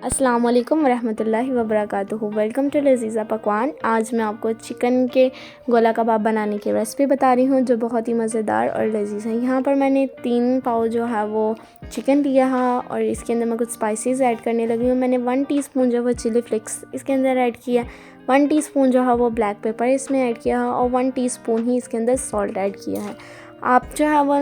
अस्सलाम वालेकुम वरहमतुल्लाहि वबरकातुहू। वेलकम टू लजीज़ा पकवान। आज मैं आपको चिकन के गोला कबाब बनाने की रेसिपी बता रही हूँ जो बहुत ही मज़ेदार और लजीज़ है। यहाँ पर मैंने 3 पाव जो है वो चिकन लिया है और इसके अंदर मैं कुछ स्पाइसेस ऐड करने लगी हूँ। मैंने 1 टीस्पून जो है चिली फ्लेक्स इसके अंदर ऐड किया, 1 टीस्पून जो है वो ब्लैक पेपर इसमें ऐड किया है और 1 टीस्पून ही इसके अंदर सॉल्ट ऐड किया है। आप जो है वो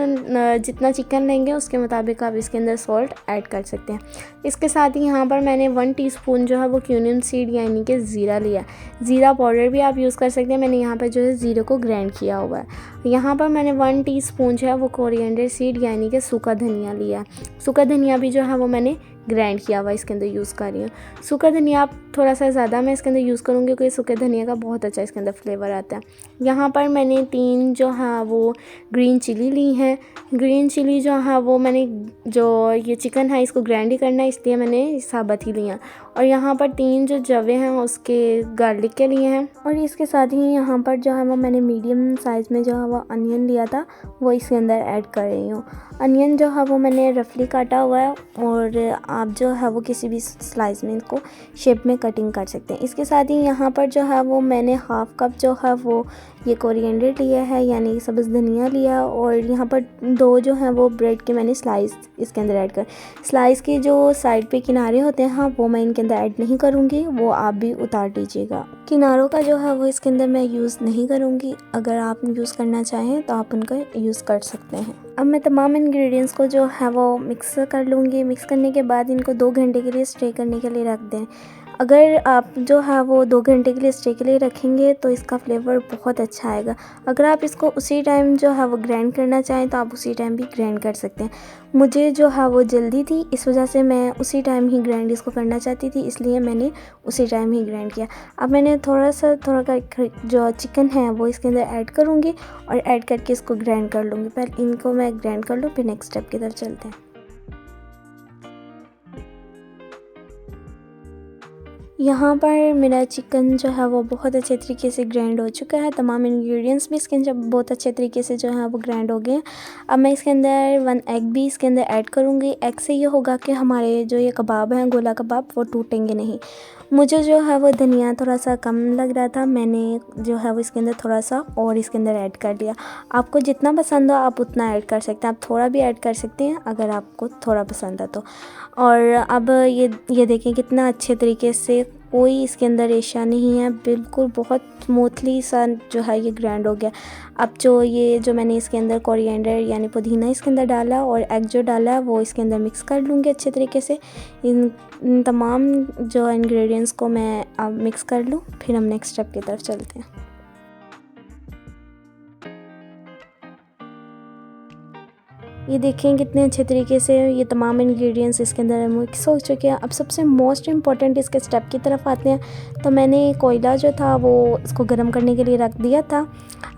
जितना चिकन लेंगे उसके मुताबिक आप इसके अंदर सॉल्ट ऐड कर सकते हैं। इसके साथ ही यहाँ पर मैंने 1 टीस्पून जो है वो क्यूमिन सीड यानी कि ज़ीरा लिया। ज़ीरा पाउडर भी आप यूज़ कर सकते हैं। मैंने यहाँ पर जो है ज़ीरे को ग्राइंड किया हुआ है। यहाँ पर मैंने 1 टीस्पून जो है वो कोरिएंडर सीड यानी कि सूखा धनिया लिया। सूखा धनिया भी जो है वो मैंने ग्राइंड किया हुआ इसके अंदर यूज़ कर रही हूँ। सूखा धनिया आप थोड़ा सा ज़्यादा मैं इसके अंदर यूज़ करूँगी क्योंकि सूखे धनिया का बहुत अच्छा इसके अंदर फ्लेवर आता है। यहाँ पर मैंने 3 जो है वो ग्रीन चिली ली हैं। ग्रीन चिली जो है वो मैंने जो ये चिकन है इसको ग्राइंड ही करना है इसलिए मैंने साबुत ही लिया। और यहाँ पर 3 जो जवे हैं उसके गार्लिक के लिए हैं। और इसके साथ ही यहाँ पर जो है वो मैंने मीडियम साइज़ में जो है वो अनियन लिया था वो इसके अंदर ऐड कर रही हूँ। अनियन जो है वो मैंने रफली काटा हुआ है और आप जो है वो किसी भी स्लाइस में इसको शेप में कटिंग कर सकते हैं। इसके साथ ही यहाँ पर जो है वो मैंने हाफ़ कप जो है वो ये कोरिएंडर लिया है यानी सब्ज़ धनिया लिया और यहाँ पर 2 जो हैं वो ब्रेड के मैंने स्लाइस इसके अंदर ऐड कर। स्लाइस के जो साइड पे किनारे होते हैं हाँ वो मैं इनके अंदर ऐड नहीं करूँगी, वो आप भी उतार दीजिएगा। किनारों का जो है वो इसके अंदर मैं यूज़ नहीं करूँगी। अगर आप यूज़ करना चाहें तो आप उनका यूज़ कर सकते हैं। अब मैं तमाम इंग्रेडिएंट्स को जो है वो मिक्स कर लूँगी। मिक्स करने के बाद इनको 2 घंटे के लिए स्टे करने के लिए रख दें। अगर आप जो है वो 2 घंटे के लिए स्टे के लिए रखेंगे तो इसका फ्लेवर बहुत अच्छा आएगा। अगर आप इसको उसी टाइम जो है वो ग्राइंड करना चाहें तो आप उसी टाइम भी ग्राइंड कर सकते हैं। मुझे जो है वो जल्दी थी इस वजह से मैं उसी टाइम ही ग्राइंड इसको करना चाहती थी, इसलिए मैंने उसी टाइम ही ग्राइंड किया। अब मैंने थोड़ा जो चिकन है वो इसके अंदर ऐड करूँगी और ऐड करके इसको ग्राइंड कर लूँगी। पहले इनको मैं ग्राइंड कर लूँ फिर नेक्स्ट स्टेप की तरफ चलते हैं। यहाँ पर मेरा चिकन जो है वो बहुत अच्छे तरीके से ग्राइंड हो चुका है। तमाम इंग्रेडिएंट्स भी इसके अंदर बहुत अच्छे तरीके से जो है वो ग्राइंड हो गए हैं। अब मैं इसके अंदर 1 एग भी इसके अंदर ऐड करूँगी। एग से ये होगा कि हमारे जो ये कबाब हैं गोला कबाब वो टूटेंगे नहीं। मुझे जो है वो धनिया थोड़ा सा कम लग रहा था, मैंने जो है वो इसके अंदर थोड़ा सा और इसके अंदर ऐड कर दिया। आपको जितना पसंद हो आप उतना ऐड कर सकते हैं, आप थोड़ा भी ऐड कर सकते हैं अगर आपको थोड़ा पसंद है तो। और अब ये देखें कितना अच्छे तरीके से कोई इसके अंदर रेशा नहीं है, बिल्कुल बहुत स्मूथली सा जो है ये ग्राइंड हो गया। अब जो मैंने इसके अंदर कोरिएंडर यानी पुदीना इसके अंदर डाला और एग जो डाला है वो इसके अंदर मिक्स कर लूँगी अच्छे तरीके से। इन तमाम जो इंग्रेडिएंट्स को मैं अब मिक्स कर लूँ फिर हम नेक्स्ट स्टेप की तरफ चलते हैं। ये देखें कितने अच्छे तरीके से ये तमाम इंग्रेडिएंट्स इसके अंदर मिक्स हो चुके हैं। अब सबसे मोस्ट इम्पॉर्टेंट इसके स्टेप की तरफ आते हैं। तो मैंने कोयला जो था वो इसको गर्म करने के लिए रख दिया था।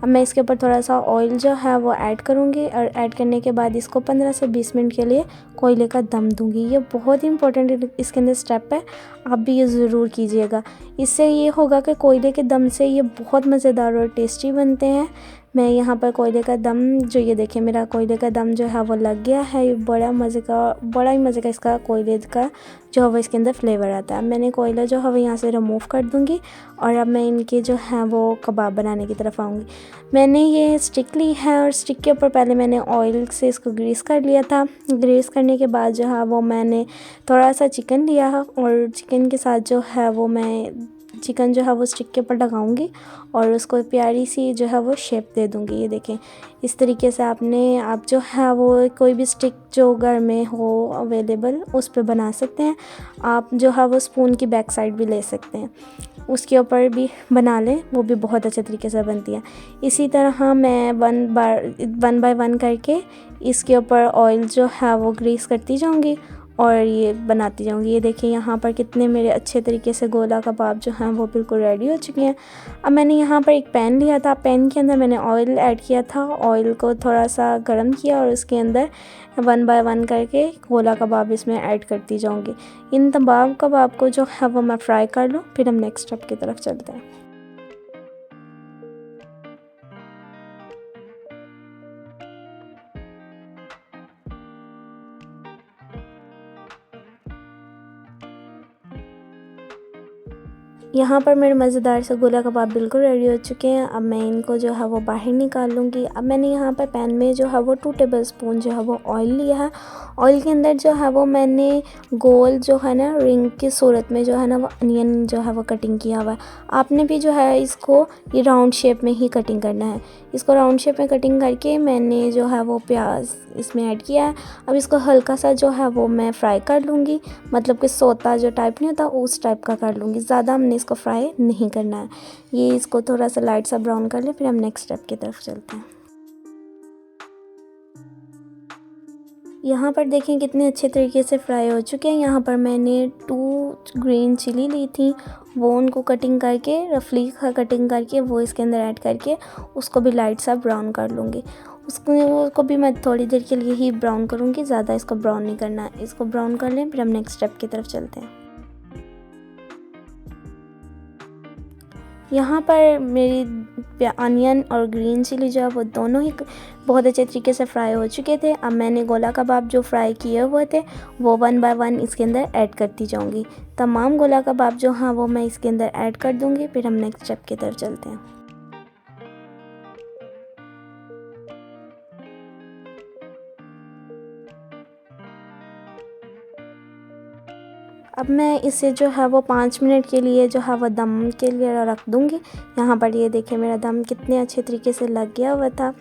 अब मैं इसके ऊपर थोड़ा सा ऑयल जो है वो ऐड करूँगी और ऐड करने के बाद इसको 15 से 20 मिनट के लिए कोयले का दम दूँगी। ये बहुत ही इंपॉर्टेंट इसके अंदर स्टेप है, आप भी ये ज़रूर कीजिएगा। इससे ये होगा कि कोयले के दम से ये बहुत मज़ेदार और टेस्टी बनते हैं। मैं यहाँ पर कोयले का दम जो ये देखें मेरा कोयले का दम जो है वो लग गया है। ये बड़ा ही मज़े का इसका कोयले का जो है वो इसके अंदर फ्लेवर आता है। मैंने कोयला जो है वो यहाँ से रिमूव कर दूँगी और अब मैं इनके जो है वो कबाब बनाने की तरफ आऊँगी। मैंने ये स्टिक ली है और स्टिक के ऊपर पहले मैंने ऑयल से इसको ग्रीस कर लिया था। ग्रीस करने के बाद जो है वो मैंने थोड़ा सा चिकन लिया है और चिकन के साथ जो है वो मैं चिकन जो है वो स्टिक के ऊपर लगाऊंगी और उसको प्यारी सी जो है वो शेप दे दूंगी। ये देखें इस तरीके से आप जो है वो कोई भी स्टिक जो घर में हो अवेलेबल उस पर बना सकते हैं। आप जो है वो स्पून की बैक साइड भी ले सकते हैं, उसके ऊपर भी बना लें, वो भी बहुत अच्छे तरीके से बनती है। इसी तरह मैं 1 बाय 1 करके इसके ऊपर ऑयल जो है वो ग्रीस करती जाऊंगी और ये बनाती जाऊंगी। ये देखिए यहाँ पर कितने मेरे अच्छे तरीके से गोला कबाब जो हैं वो बिल्कुल रेडी हो चुके हैं। अब मैंने यहाँ पर एक पैन लिया था, पैन के अंदर मैंने ऑयल ऐड किया था। ऑयल को थोड़ा सा गर्म किया और उसके अंदर 1 बाय 1 करके गोला कबाब इसमें ऐड करती जाऊँगी। इन तमाम कबाब को जो है वो मैं फ्राई कर लूँ फिर हम नेक्स्ट स्टेप की तरफ चलते हैं। यहाँ पर मेरे मज़ेदार से गोला कबाब बिल्कुल रेडी हो चुके हैं। अब मैं इनको जो है वो बाहर निकाल लूँगी। अब मैंने यहाँ पर पैन में जो है वो 2 टेबलस्पून जो है वो ऑयल लिया है। ऑयल के अंदर जो है वो मैंने गोल जो है ना रिंग की सूरत में जो है ना वो अनियन जो है वो कटिंग किया हुआ है। आपने भी जो है इसको ये राउंड शेप में ही कटिंग करना है। इसको राउंड शेप में कटिंग करके मैंने जो है वो प्याज इसमें ऐड किया है। अब इसको हल्का सा जो है वो मैं फ्राई कर लूँगी, मतलब कि सोता जो टाइप नहीं होता उस टाइप का कर लूँगी। ज़्यादा हमने इसको फ्राई नहीं करना है। ये इसको थोड़ा सा लाइट सा ब्राउन कर ले, फिर हम नेक्स्ट स्टेप की तरफ चलते हैं। यहाँ पर देखें कितने अच्छे तरीके से फ्राई हो चुके हैं। यहाँ पर मैंने 2 ग्रीन चिली ली थी, वो उनको कटिंग करके रफली कटिंग करके वो इसके अंदर ऐड करके उसको भी लाइट सा ब्राउन कर लूँगी। उसको भी मैं थोड़ी देर के लिए ही ब्राउन करूँगी, ज़्यादा इसको ब्राउन नहीं करना है। इसको ब्राउन कर लें, फिर हम नेक्स्ट स्टेप की तरफ चलते हैं। यहाँ पर मेरी अनियन और ग्रीन चिली जो है वो दोनों ही बहुत अच्छे तरीके से फ्राई हो चुके थे। अब मैंने गोला कबाब जो फ्राई किए हुए थे वो 1 बाय 1 इसके अंदर ऐड करती जाऊँगी। तमाम गोला कबाब जो हाँ वो मैं इसके अंदर ऐड कर दूँगी, फिर हम नेक्स्ट स्टेप की तरफ चलते हैं। अब मैं इसे जो है वो 5 मिनट के लिए जो है वो दम के लिए रख दूँगी। यहाँ पर ये देखिए मेरा दम कितने अच्छे तरीके से लग गया हुआ था।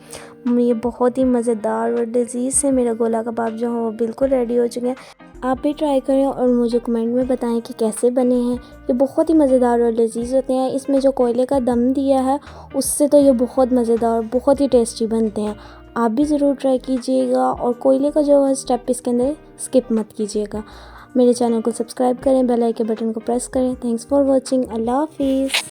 ये बहुत ही मज़ेदार और लज़ीज़ से मेरा गोला कबाब जो है वो बिल्कुल रेडी हो चुके हैं। आप भी ट्राई करें और मुझे कमेंट में बताएं कि कैसे बने हैं। ये बहुत ही मज़ेदार और लज़ीज़ होते हैं। इसमें जो कोयले का दम दिया है उससे तो ये बहुत मज़ेदार और बहुत ही टेस्टी बनते हैं। आप भी ज़रूर ट्राई कीजिएगा और कोयले का जो है स्टेप इसके अंदर स्किप मत कीजिएगा। मेरे चैनल को सब्सक्राइब करें, बेल आइकन बटन को प्रेस करें। Thanks for watching. अल्लाह हाफिज़।